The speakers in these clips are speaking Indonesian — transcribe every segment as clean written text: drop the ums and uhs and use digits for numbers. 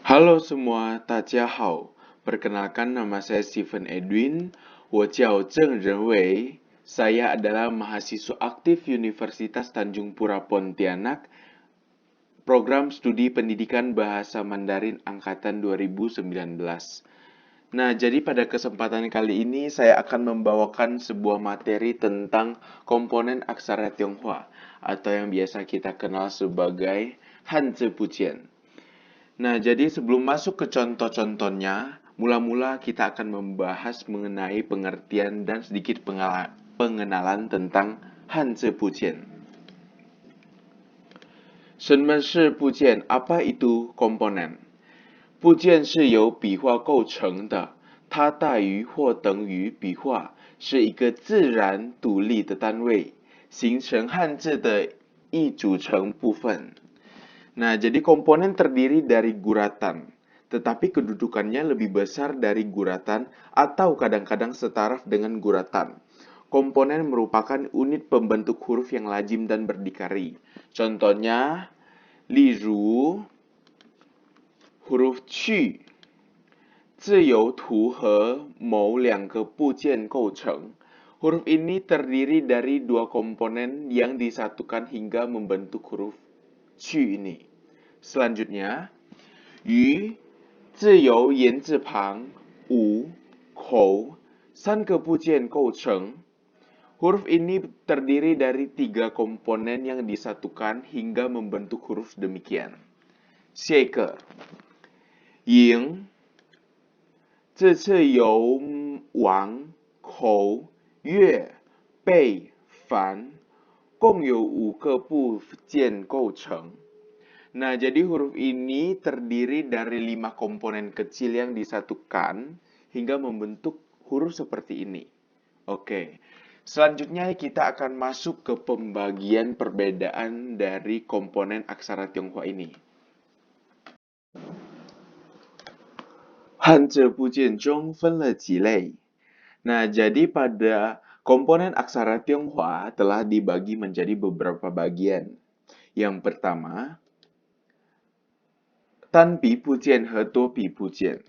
Halo semua, 大家好. Perkenalkan nama saya Steven Edwin, 我叫郑仁伟. Saya adalah mahasiswa aktif Universitas Tanjung Pura Pontianak, program studi pendidikan bahasa Mandarin angkatan 2019. Nah, jadi pada kesempatan kali ini saya akan membawakan sebuah materi tentang komponen aksara Tionghoa atau yang biasa kita kenal sebagai Hanzi Pujian. Nah, jadi sebelum masuk ke contoh-contohnya, mula-mula kita akan membahas mengenai pengertian dan sedikit pengenalan tentang Hanzi Pujian. 什么是部件? Apa itu komponen? 部件是由笔画构成的，它大于或等于笔画，是一个自然独立的单位，形成汉字的一组成部分。Nah, jadi komponen terdiri dari guratan, tetapi kedudukannya lebih besar dari guratan atau kadang-kadang setaraf dengan guratan. Komponen merupakan unit pembentuk huruf yang lazim dan berdikari. Contohnya, 例如 huruf qu 自由图和某两个部件构成. Huruf ini terdiri dari dua komponen yang disatukan hingga membentuk huruf qu ini. Selanjutnya, 于自由言字旁五口三个部件构成. Huruf ini terdiri dari tiga komponen yang disatukan hingga membentuk huruf demikian. 下一个 ying 这次由王口月贝凡共有五个部件构成. Nah, jadi huruf ini terdiri dari 5 komponen kecil yang disatukan hingga membentuk huruf seperti ini. Oke, selanjutnya kita akan masuk ke pembagian perbedaan dari komponen aksara Tionghoa ini. Hanzi Pujian Zhong 分了几类. Nah, jadi pada komponen aksara Tionghoa telah dibagi menjadi beberapa bagian. Yang pertama, 单笔部件和多笔部件.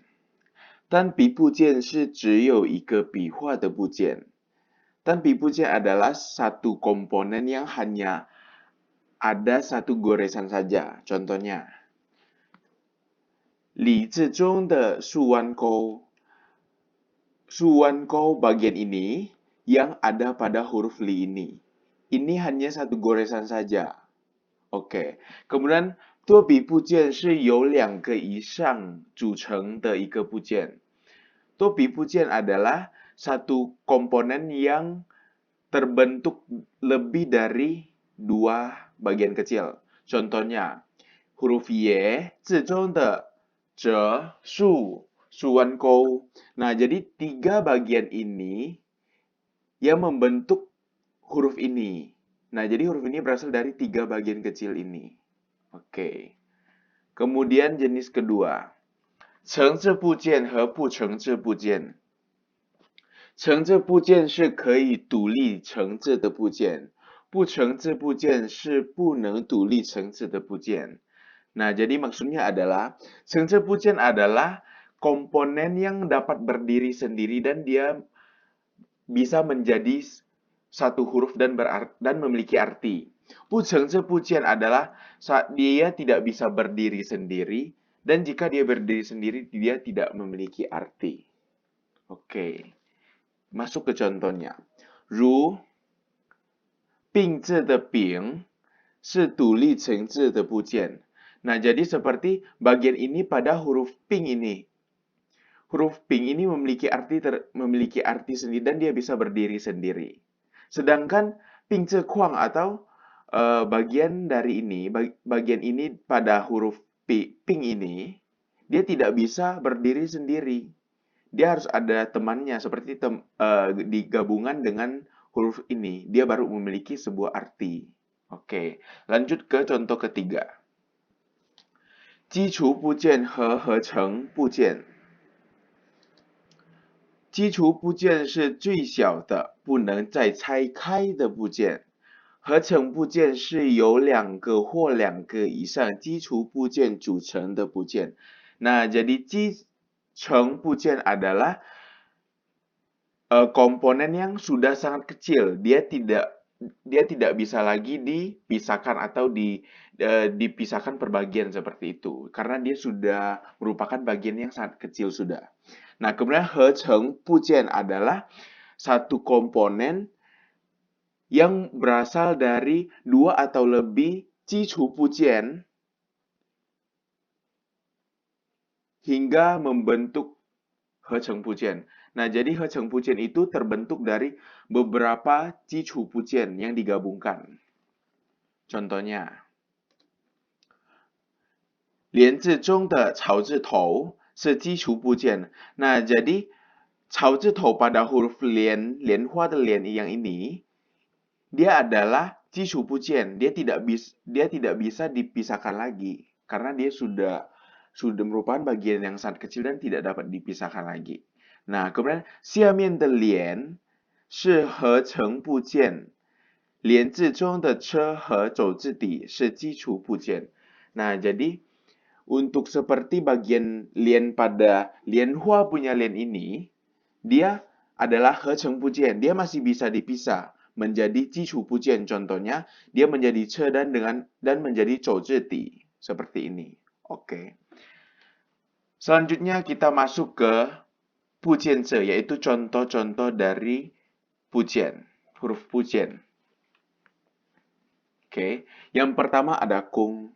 单笔部件是只有一个笔画的部件. 单笔部件 adalah satu komponen yang hanya ada satu goresan saja. Contohnya, 李字中的竖弯钩. 竖弯钩 bagian ini yang ada pada huruf li ini. Ini hanya satu goresan saja. Oke. Kemudian 多笔部件是由两个以上组成的一个部件. 多笔部件 adalah satu komponen yang terbentuk lebih dari dua bagian kecil. Contohnya, huruf ye 字中的折竖竖弯钩. Nah, jadi tiga bagian ini yang membentuk huruf ini. Nah, jadi huruf ini berasal dari tiga bagian kecil ini. Oke. Kemudian jenis kedua, 承字部件和不承字部件. 承字部件是可以独立承字的部件，不承字部件是不能独立承字的部件. Nah, jadi maksudnya adalah 承字部件 adalah komponen yang dapat berdiri sendiri dan dia bisa menjadi satu huruf dan memiliki arti. 不承字部件 adalah dia tidak bisa berdiri sendiri dan jika dia berdiri sendiri dia tidak memiliki arti. Oke. Masuk ke contohnya. 如 病字的饼是独立成字的部件. Nah, jadi seperti bagian ini pada huruf ping ini. Huruf ping ini memiliki arti sendiri dan dia bisa berdiri sendiri. Sedangkan ping zi kuang atau bagian dari ini, bagian ini pada huruf ping ini, dia tidak bisa berdiri sendiri. Dia harus ada temannya, seperti digabungan dengan huruf ini. Dia baru memiliki sebuah arti. Oke, lanjut ke contoh ketiga. 基础部件和合成部件. 基础部件是最小的，不能再拆开的部件。合成部件是由两个或两个以上基础部件组成的部件。Nah, jadi Cheng Pujian adalah komponen yang sudah sangat kecil. Dia tidak bisa lagi dipisahkan atau dipisahkan per bagian seperti itu. Karena dia sudah merupakan bagian yang sangat kecil sudah. Nah, kemudian He Cheng Pujian adalah satu komponen yang berasal dari dua atau lebih Jichu Pujian hingga membentuk He Cheng Pujian. Nah, jadi He Cheng Pujian itu terbentuk dari beberapa Jichu Pujian yang digabungkan. Contohnya, 连字中的草字头是基础部件. Nah, jadi 草字头 pada huruf lian, lianhua de lian yang ini, dia adalah jicu pujian. Dia tidak bisa dipisahkan lagi karena dia sudah merupakan bagian yang sangat kecil dan tidak dapat dipisahkan lagi. Nah, kemudian 下面的连是合成部件，连字中的车和走字底是基础部件. Nah, jadi untuk seperti bagian lian pada lianhua punya lian ini, dia adalah he cheng pujian. Dia masih bisa dipisah menjadi jicu pujian. Contohnya, dia menjadi che dan menjadi zhou zhi di. Seperti ini. Oke. Selanjutnya kita masuk ke pujian ce, yaitu contoh-contoh dari pujian, huruf pujian. Oke. Yang pertama ada kung.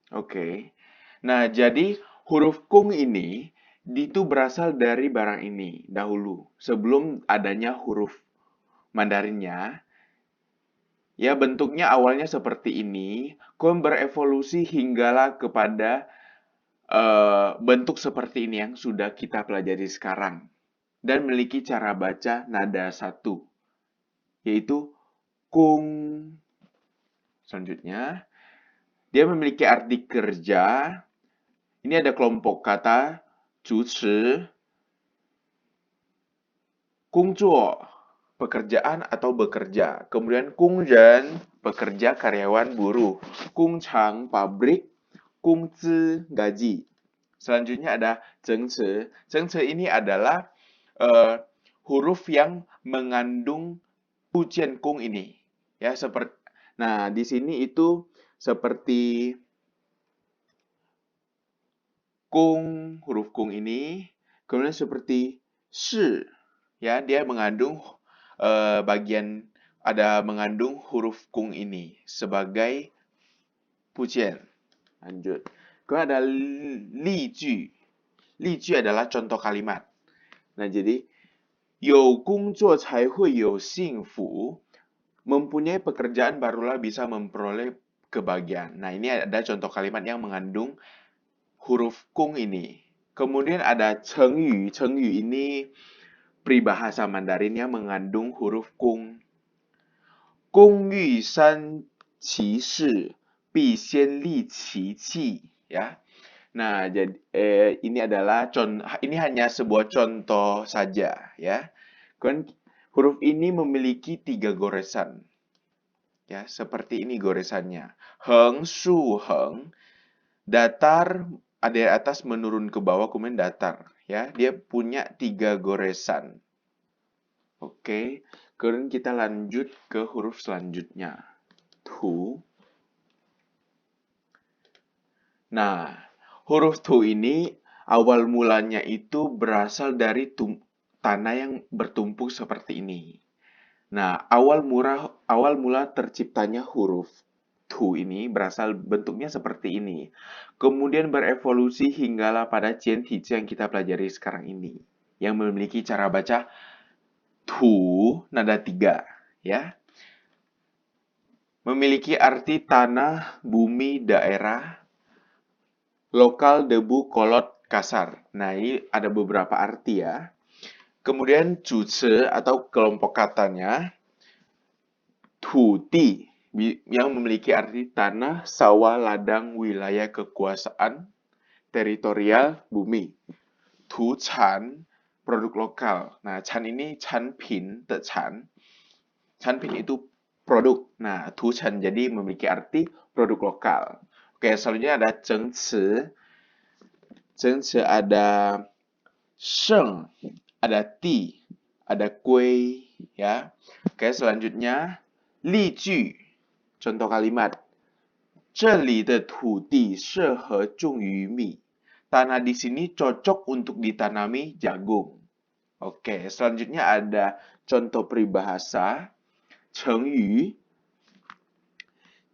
Oke. Nah, jadi huruf kung ini itu berasal dari barang ini dahulu. Sebelum adanya huruf Mandarinnya, ya bentuknya awalnya seperti ini, kemudian berevolusi hinggalah kepada bentuk seperti ini yang sudah kita pelajari sekarang. Dan memiliki cara baca nada satu, yaitu kung. Selanjutnya, dia memiliki arti kerja. Ini ada kelompok kata, 主持, 工作, pekerjaan atau bekerja. Kemudian 工人, pekerja, karyawan, buruh. 工厂, pabrik. 工资, gaji. Selanjutnya ada 整词. 整词 ini adalah huruf yang mengandung pujian kung ini. Ya, seperti nah, di sini itu seperti kung, huruf kung ini, kemudian seperti shi, ya, dia mengandung mengandung huruf kung ini sebagai pujian. Lanjut. Kemudian ada li ju. Li ju adalah contoh kalimat. Nah, jadi 有工作才会有幸福. Mempunyai pekerjaan barulah bisa memperoleh kebahagiaan. Nah, ini ada contoh kalimat yang mengandung huruf kung ini. Kemudian ada chengyu. Chengyu ini peribahasa Mandarin yang mengandung huruf kung. 工欲三其事, 必先利其器. Ya. Nah, jadi ini hanya sebuah contoh saja, ya. Kemudian huruf ini memiliki 3 goresan. Ya, seperti ini goresannya. Heng, shu, heng. Datar, ada di atas menurun ke bawah, kemudian datar. Ya, dia punya 3 goresan. Oke, kemudian kita lanjut ke huruf selanjutnya. Tu. Nah, huruf tu ini awal mulanya itu berasal dari tanah yang bertumpuk seperti ini. Nah, awal mula terciptanya huruf tu ini berasal bentuknya seperti ini. Kemudian berevolusi hinggalah pada cientizi yang kita pelajari sekarang ini. Yang memiliki cara baca tu nada 3, ya. Memiliki arti tanah, bumi, daerah, lokal, debu, kolot, kasar. Nah, ini ada beberapa arti ya. Kemudian juce atau kelompok katanya, tuti yang memiliki arti tanah, sawah, ladang, wilayah kekuasaan, teritorial, bumi. Tu chan, produk lokal. Nah, chan ini chan pin, te chan. Chan pin itu produk. Nah, tu chan jadi memiliki arti produk lokal. Oke, selanjutnya ada zhengci. Zhengci ada sheng, ada ti, ada gui, ya. Oke, selanjutnya li ju. Contoh kalimat. 这里的土地适合种玉米. Tanah di sini cocok untuk ditanami jagung. Oke, selanjutnya ada contoh peribahasa. 成语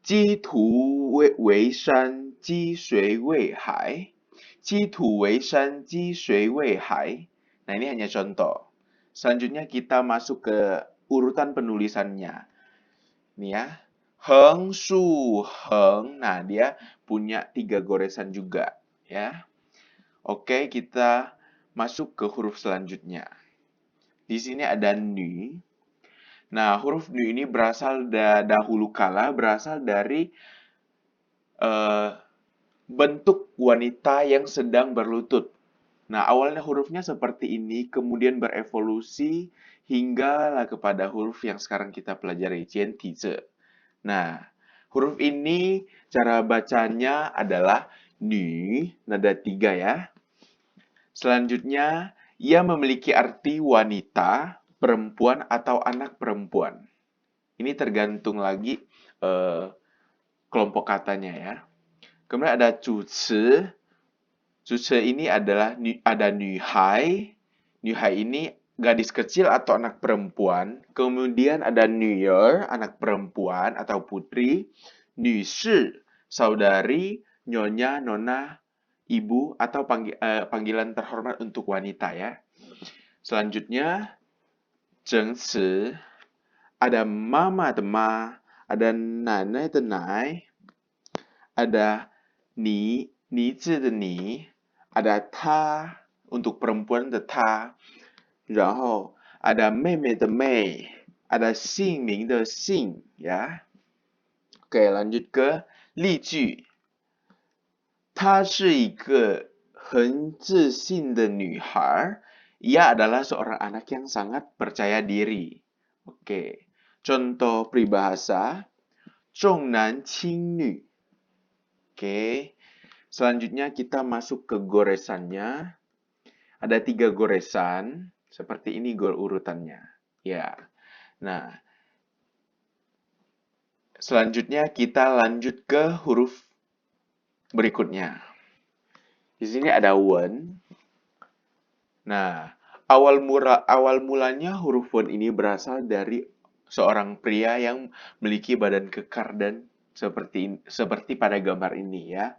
积土为山，积水为海。积土为山，积水为海. Nah, ini hanya contoh. Selanjutnya kita masuk ke urutan penulisannya. Nih ya. Heng, su, heng. Nah, dia punya 3 goresan juga. Ya. Oke, kita masuk ke huruf selanjutnya. Di sini ada nu. Nah, huruf nu ini berasal dahulu kala berasal dari bentuk wanita yang sedang berlutut. Nah, awalnya hurufnya seperti ini, kemudian berevolusi hinggalah kepada huruf yang sekarang kita pelajari, jiantize. Nah, huruf ini cara bacanya adalah nu, nada 3 ya. Selanjutnya, ia memiliki arti wanita, perempuan, atau anak perempuan. Ini tergantung lagi kelompok katanya ya. Kemudian ada cuci. Cuci ini adalah ada nuhai. Nuhai ini gadis kecil atau anak perempuan. Kemudian ada nuyer, anak perempuan atau putri. Nushi, saudari, nyonya, nona, ibu, atau panggilan terhormat untuk wanita ya. Selanjutnya, zhengci, ada mama de ma, ada nanai de nai, ada ni zi de ni, ada ta untuk perempuan de ta, 然后 ada 妹妹的妹, ada 姓名的姓 ya. Oke, lanjut ke 例句。她是一个很自信的女孩。Ia adalah seorang anak yang sangat percaya diri. Oke, contoh peribahasa. 重男轻女. Oke, selanjutnya kita masuk ke goresannya. Ada 3 goresan. Seperti ini urutannya. Ya. Nah, selanjutnya kita lanjut ke huruf berikutnya. Di sini ada wen. Nah, awal mulanya huruf wen ini berasal dari seorang pria yang memiliki badan kekar dan seperti pada gambar ini ya.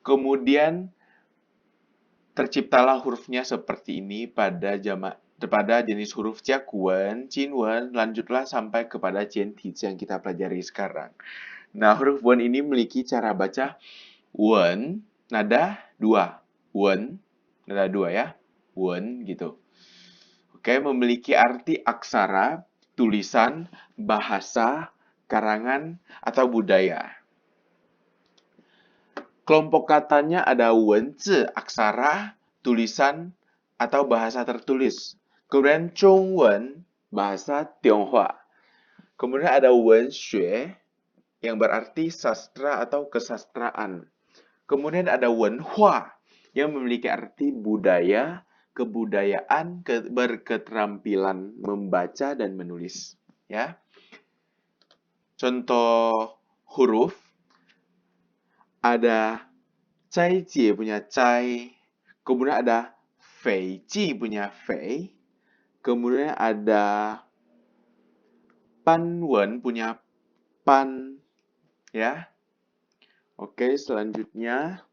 Kemudian terciptalah hurufnya seperti ini pada jenis huruf jiakuwen, jinwen, lanjutlah sampai kepada jiantizi yang kita pelajari sekarang. Nah, huruf wen ini memiliki cara baca wen, nada 2. Wen, nada 2 ya. Wen gitu. Oke, memiliki arti aksara, tulisan, bahasa, karangan, atau budaya. Kelompok katanya ada wenzi, aksara, tulisan, atau bahasa tertulis. Kemudian zhongwen, bahasa Tionghoa. Kemudian ada wenxue, yang berarti sastra atau kesastraan. Kemudian ada wenhua, yang memiliki arti budaya, kebudayaan, berketerampilan membaca dan menulis. Ya. Contoh huruf. Ada cai jie punya cai, kemudian ada fei ji punya fei, kemudian ada pan wen punya pan, ya. Oke, selanjutnya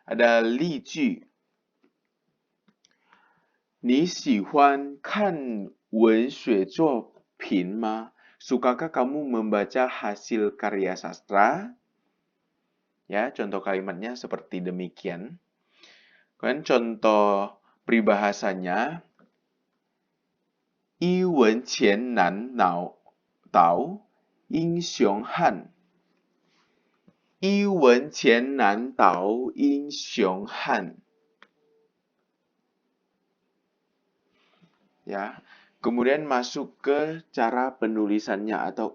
ada li ju. Ni xihuan kan wenxue zuopin ma? Sukakah kamu membaca hasil karya sastra? Ya, contoh kalimatnya seperti demikian. Kemudian contoh peribahasanya. Yi wen qian nan dao yin xiong han. Yi wen qian nan dao yin xiong han. Ya. Kemudian masuk ke cara penulisannya atau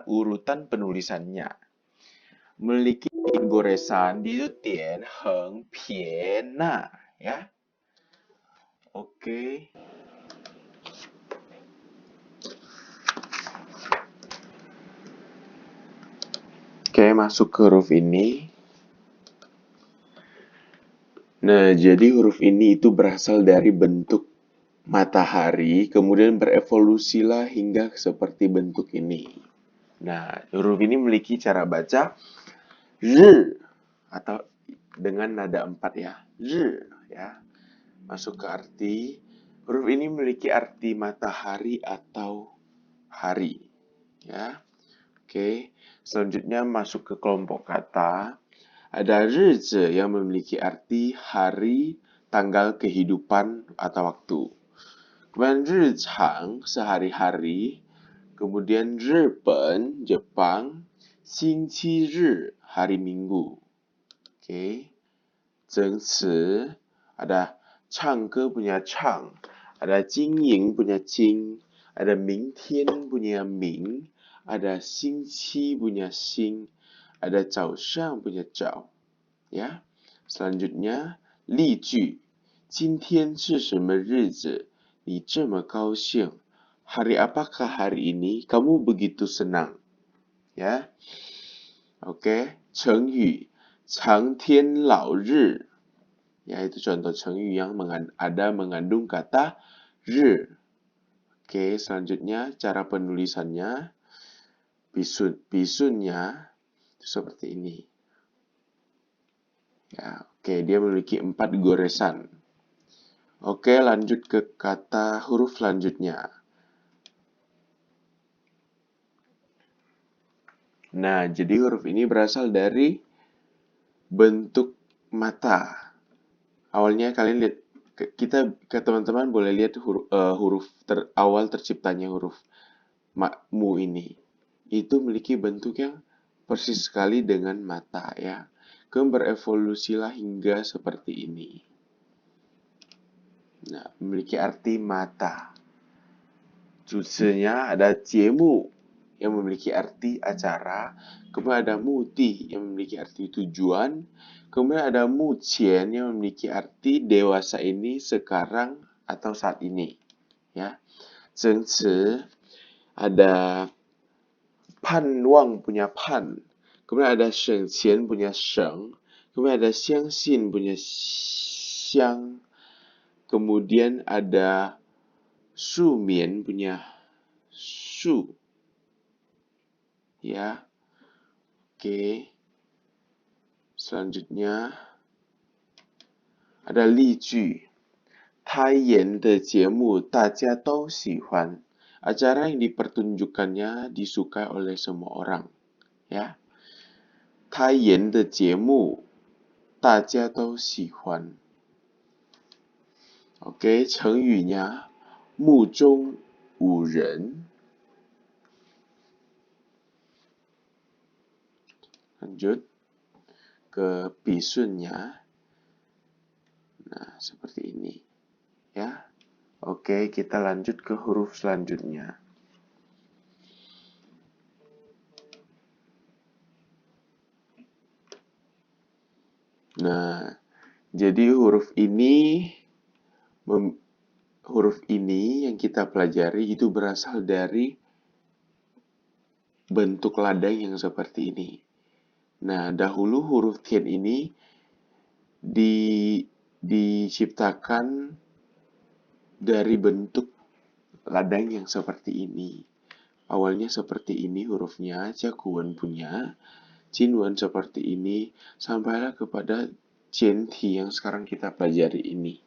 urutan penulisannya. Memiliki goresan dia itu tian heng pian na ya. Oke. Oke, masuk ke huruf ini. Nah, jadi huruf ini itu berasal dari bentuk matahari, kemudian berevolusilah hingga seperti bentuk ini. Nah, huruf ini memiliki cara baca R atau dengan nada 4 ya. R ya. Masuk ke arti. Huruf ini memiliki arti matahari atau hari. Ya. Oke. Selanjutnya masuk ke kelompok kata. Ada rizi yang memiliki arti hari, tanggal kehidupan atau waktu. Kemudian rizhang sehari-hari. Kemudian Jepang, Jepang. Xingqi ri, hari Minggu. Oke. Zhengci ada changge punya chang, ada jingying punya jing, ada mingtian punya ming, ada xingqi punya xing, ada zhao shang punya zhao. Ya. Selanjutnya li ju. 今天是什么日子？你这么高兴？ Hari apakah hari ini? Kamu begitu senang. Ya. Oke. 成语 长天老日. Ya, itu contoh 成语 yang mengandung kata ri. Oke, selanjutnya cara penulisannya. Bisunnya seperti ini. Ya, oke, dia memiliki 4 goresan. Oke, lanjut ke kata huruf selanjutnya. Nah, jadi huruf ini berasal dari bentuk mata. Awalnya kalian lihat, teman-teman boleh lihat huruf awal terciptanya huruf mu ini. Itu memiliki bentuk yang persis sekali dengan mata ya. Kemudian berevolusilah hingga seperti ini. Nah, memiliki arti mata. Juzinya ada jiemu yang memiliki arti acara. Kemudian ada mudi yang memiliki arti tujuan. Kemudian ada muqian yang memiliki arti dewasa ini, sekarang atau saat ini. Ya. Zhengci ada pan wang punya pan. Kemudian ada sheng qian punya sheng. Kemudian ada xiang xin punya xiang. Kemudian ada su mian punya su. Ya. Oke. Selanjutnya ada li ju. Taiyan de jiemu daja dou xihuan. Acara yang dipertunjukkannya disukai oleh semua orang. Ya. Taiyan de jiemu daja dou xihuan. Oke, 成语nya 目中无人. Lanjut ke bisunnya. Nah, seperti ini. Ya. Oke, kita lanjut ke huruf selanjutnya. Nah, jadi huruf ini yang kita pelajari itu berasal dari bentuk ladang yang seperti ini. Nah, dahulu huruf tian ini diciptakan dari bentuk ladang yang seperti ini. Awalnya seperti ini hurufnya, Jakuan punya, Jinwan seperti ini, sampailah kepada Jenti yang sekarang kita pelajari ini.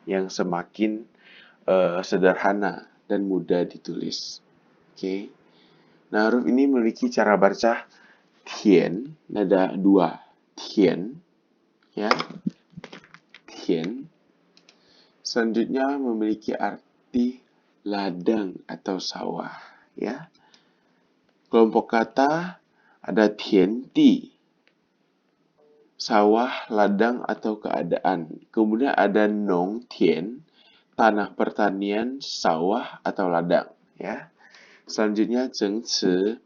Yang semakin sederhana dan mudah ditulis. Oke. Nah, huruf ini memiliki cara baca tian, nada 2, tian. Ya. Tian. Selanjutnya memiliki arti ladang atau sawah. Ya. Kelompok kata ada tian di, sawah, ladang atau keadaan. Kemudian ada nong tian, tanah pertanian, sawah atau ladang. Ya. Selanjutnya zhengci,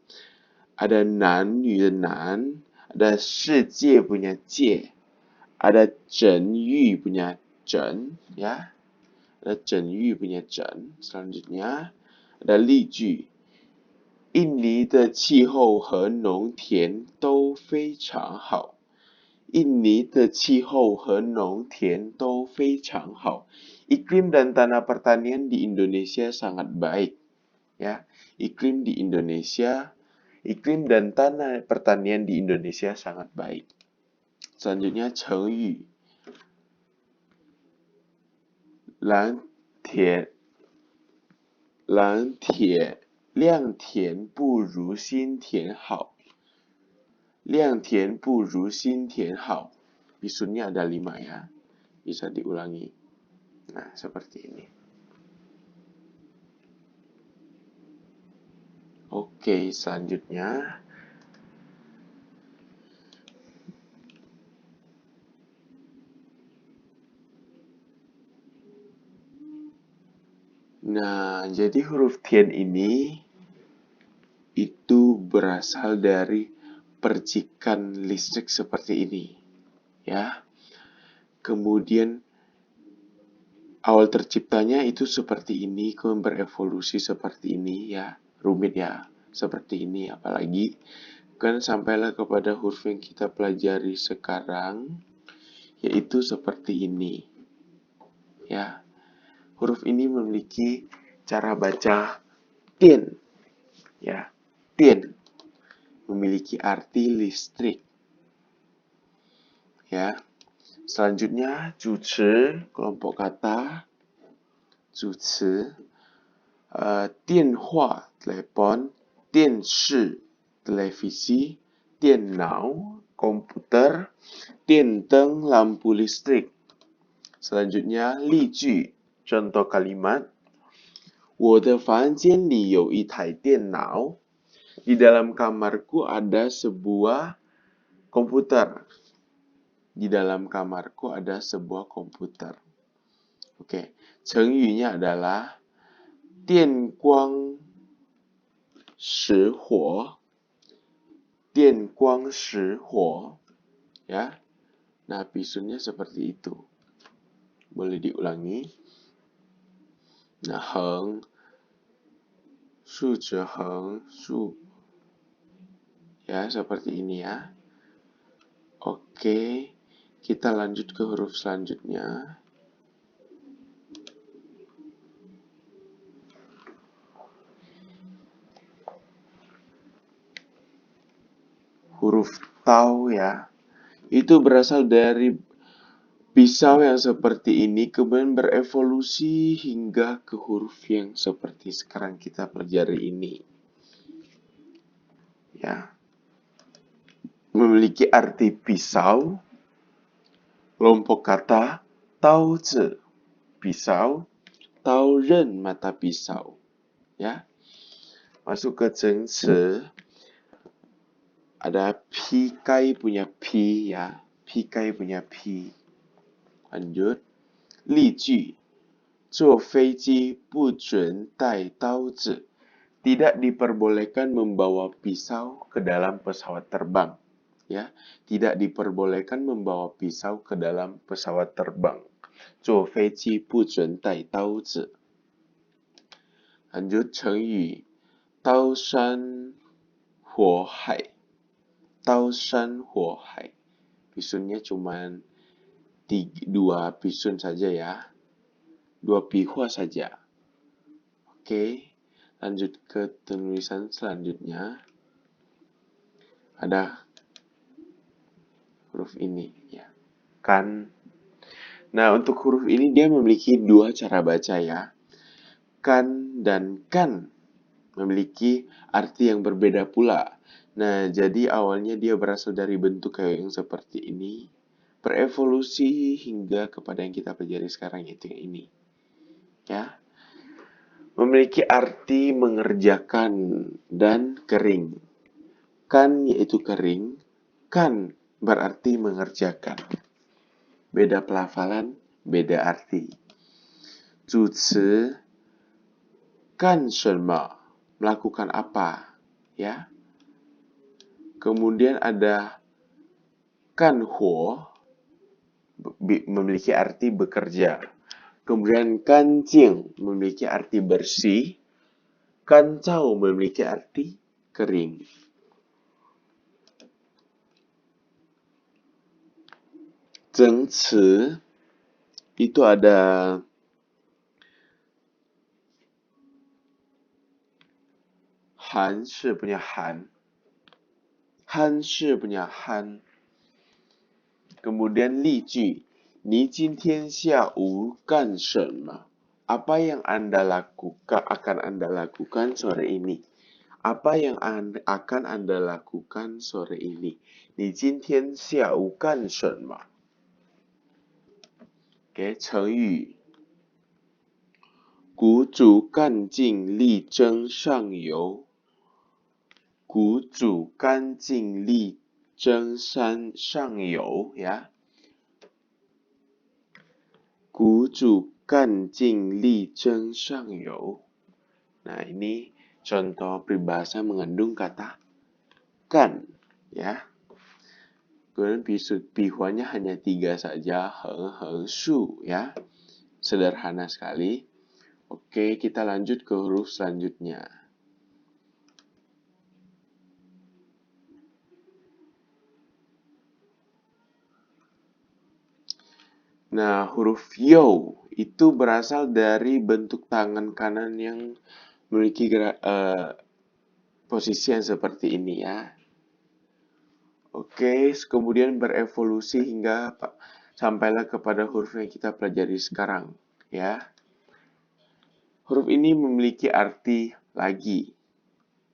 ada nan, yunan, ada 世界 punya 界, ada 整域 punya 整, ya. Ada 整域 punya 整. Selanjutnya ada 例句. 印尼的气候和农田都非常好。印尼的气候和农田都非常好. Iklim dan tanah pertanian di Indonesia sangat baik. Ya, iklim dan tanah pertanian di Indonesia sangat baik. Selanjutnya 成语 蓝田良田不如新田好. 良田不如新田好. Bisunnya ada 5 ya. Bisa diulangi. Nah, seperti ini. Oke, selanjutnya. Nah, jadi huruf Tian ini itu berasal dari percikan listrik seperti ini. Ya. Kemudian awal terciptanya itu seperti ini, kemudian berevolusi seperti ini ya. Rumit ya, seperti ini. Apalagi kan sampailah kepada huruf yang kita pelajari sekarang, yaitu seperti ini. Ya, huruf ini memiliki cara baca tian. Ya, tian memiliki arti listrik. Ya, selanjutnya 主持 kelompok kata 主持 电话 telepon, 电视 televisi, 电脑 komputer, 电灯 lampu listrik. Selanjutnya 例句 contoh kalimat. 我的房间里有一台电脑. Di dalam kamarku ada sebuah komputer. Di dalam kamarku ada sebuah komputer. Oke, 成语nya adalah 电光石火. 电光石火. Ya. Nah, bisunnya seperti itu. Boleh diulangi. Nah, 横 shu heng shu. Ya, seperti ini ya. Oke, kita lanjut ke huruf selanjutnya. Huruf tau ya. Itu berasal dari pisau yang seperti ini, kemudian berevolusi hingga ke huruf yang seperti sekarang kita pelajari ini. Ya. Memiliki arti pisau, kelompok kata tau zi, pisau, tau ren mata pisau. Ya. Masuk ke zheng ci, ada pikai punya pi ya, pikai punya pi. Lanjut, 例句 坐飞机不准带刀子. Tidak diperbolehkan membawa pisau ke dalam pesawat terbang. Ya, tidak diperbolehkan membawa pisau ke dalam pesawat terbang. 坐飞机不准带刀子. Lanjut 成语刀山火海. 刀山火海. Bisunnya cuma 2 bisun saja ya. 2 pihua saja. Oke. Lanjut ke tulisan selanjutnya. Ada huruf ini ya. Kan. Nah, untuk huruf ini dia memiliki 2 cara baca ya. Kan dan kan memiliki arti yang berbeda pula. Nah, jadi awalnya dia berasal dari bentuk kayak yang seperti ini. Berevolusi hingga kepada yang kita pelajari sekarang, yaitu yang ini. Ya. Memiliki arti mengerjakan dan kering. Kan yaitu kering, kan berarti mengerjakan. Beda pelafalan, beda arti. 主持 kan shenme, melakukan apa, ya. Kemudian ada 干活 memiliki arti bekerja. Kemudian kanjing memiliki arti bersih. Kancau memiliki arti kering. Zhengci itu ada Han shi punya Han, Han shi punya Han. Kemudian li ju, ni jimtian xiaowu gan shenme? Apa yang Anda lakukan akan Anda lakukan sore ini? Apa yang akan Anda lakukan sore ini? Ni jimtian xiaowu gan shenme? Oke, cengyu. 鼓足干劲力争上游，鼓足干劲力争上游 ya. 鼓足干劲力争上游. Nah, ini contoh peribahasa mengandung kata kan, ya. Kemudian pihuannya hanya 3 saja, heng, heng, shu, ya. Sederhana sekali. Oke, kita lanjut ke huruf selanjutnya. Nah, huruf yo itu berasal dari bentuk tangan kanan yang memiliki posisi yang seperti ini, ya. Oke, kemudian berevolusi hingga sampailah kepada huruf yang kita pelajari sekarang, ya. Huruf ini memiliki arti lagi,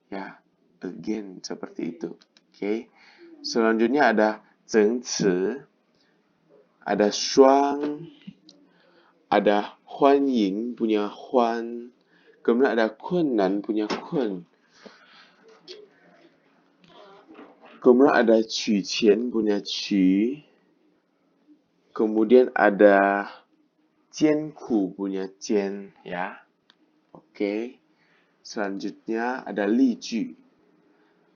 ya, again, seperti itu. Oke, selanjutnya ada zhengci, ada shuang, ada huan ying punya huan, kemudian ada kunnan punya kun, kemudian ada qu qian punya qu, kemudian ada jian ku punya jian, ya. Oke, selanjutnya ada li ju.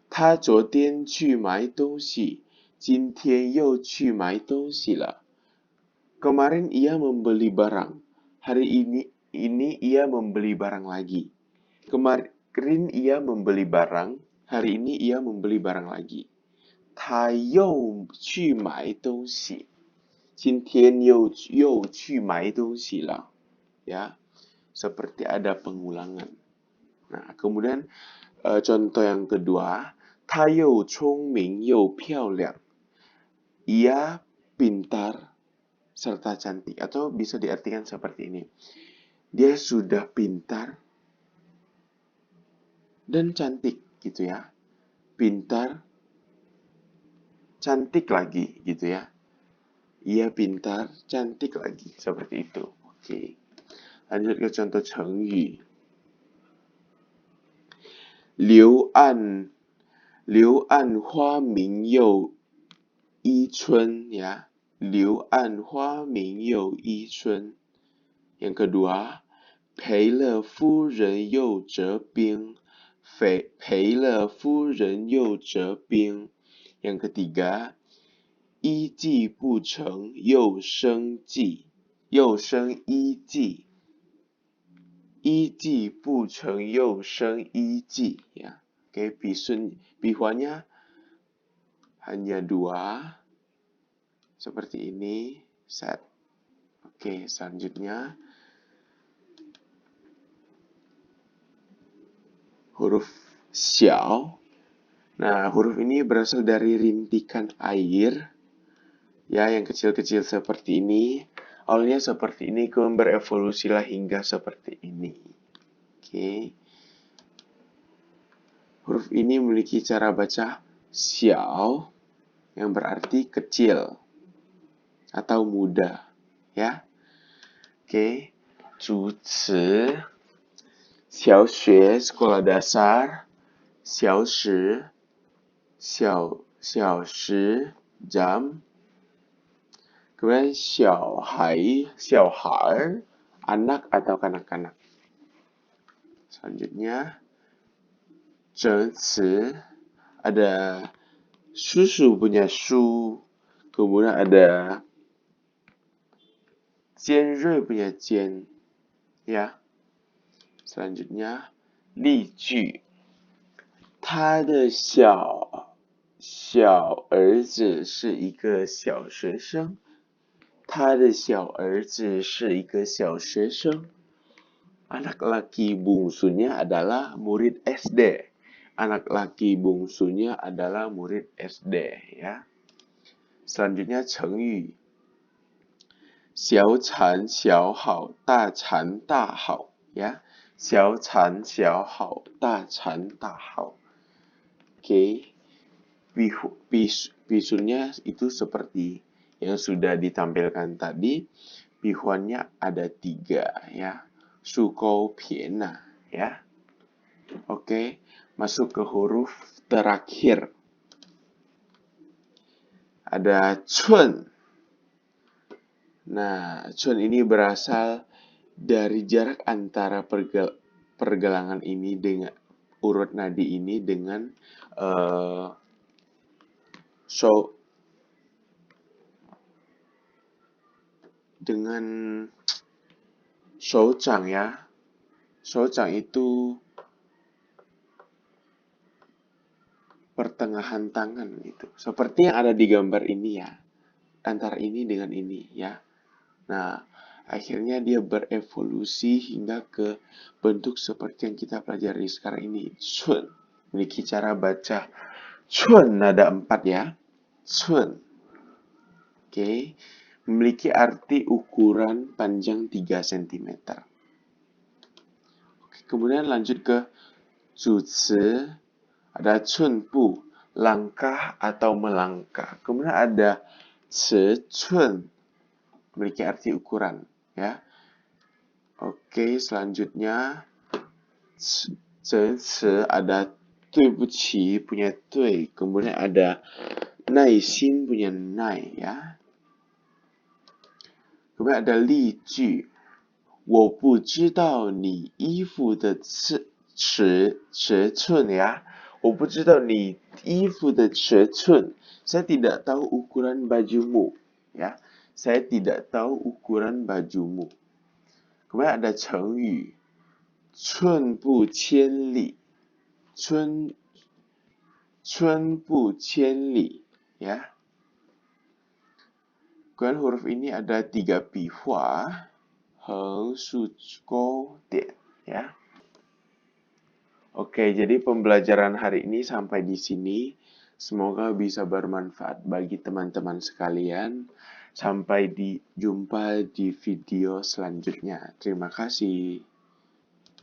他昨天去买东西，今天又去买东西了。 Kemarin ia membeli barang, hari ini ia membeli barang lagi. Kemarin ia membeli barang, hari ini ia membeli barang lagi. 他又去买东西，今天又去买东西了. Ya, seperti ada pengulangan. Nah, kemudian contoh yang kedua, 他又聪明又漂亮. Ia pintar serta cantik, atau bisa diartikan seperti ini. Dia sudah pintar dan cantik, gitu ya. Pintar, cantik lagi, gitu ya. Ia pintar, cantik lagi, seperti itu. Oke. Lanjut ke contoh cengyu. 柳暗花明又一村, ya. 柳暗花明又一村. Yang kedua, 赔了夫人又折兵. 赔了夫人又折兵. Yang ketiga, 一计不成又生计. 又生一计. 一计不成又生一计, ya. Oke, pihuannya hanya 2. Seperti ini, set. Oke, selanjutnya huruf xiao. Nah, huruf ini berasal dari rintikan air, ya, yang kecil-kecil seperti ini. Awalnya seperti ini, kemudian berevolusilah hingga seperti ini. Oke. Huruf ini memiliki cara baca xiao, yang berarti kecil atau muda, ya. Oke. 主词 小学 sekolah dasar, 小时 小时 jam, kemudian 小孩 anak atau kanak-kanak. Selanjutnya 整词 ada susu punya shu, Kemudian ada 尖锐 punya 尖 ya. Selanjutnya 例句，他的小儿子是一个小学生。他的小儿子是一个小学生。Anak laki bungsunya adalah murid SD. Anak laki bungsunya adalah murid SD ya. Selanjutnya 成语，小产小好，大产大好 ya. 小产小好，大产大好。Oke. Bisunya itu seperti yang sudah ditampilkan tadi. Bihuannya ada 3 ya. Sukou piena ya. Oke, masuk ke huruf terakhir. Ada chun. Nah, chun ini berasal dari jarak antara pergelangan ini dengan urut nadi ini dengan dengan shouchang ya. Shouchang itu pertengahan tangan itu. Seperti yang ada di gambar ini ya. Antara ini dengan ini ya. Nah, akhirnya dia berevolusi hingga ke bentuk seperti yang kita pelajari sekarang ini. Chun. Memiliki cara baca chun nada 4 ya. Chun. Oke. Memiliki arti ukuran panjang 3 cm. Oke, kemudian lanjut ke zuci. Ada chun bu, langkah atau melangkah. Kemudian ada ci chun, memiliki arti ukuran ya. Oke, selanjutnya ci ada dui bu qi punya dui, kemudian ada nai xin punya nai ya. Kemudian ada li ju, 我不知道你衣服的尺寸呀。我不知道你衣服的尺寸。Saya tidak tahu ukuran bajumu ya. Saya tidak tahu ukuran bajumu. Kemudian ada 成语 寸步千里 寸步千里 ya. Kemudian huruf ini ada 3 bihua, heng, su, kou, dian ya. Oke, jadi pembelajaran hari ini sampai di sini. Semoga bisa bermanfaat bagi teman-teman sekalian. Sampai jumpa di video selanjutnya. Terima kasih.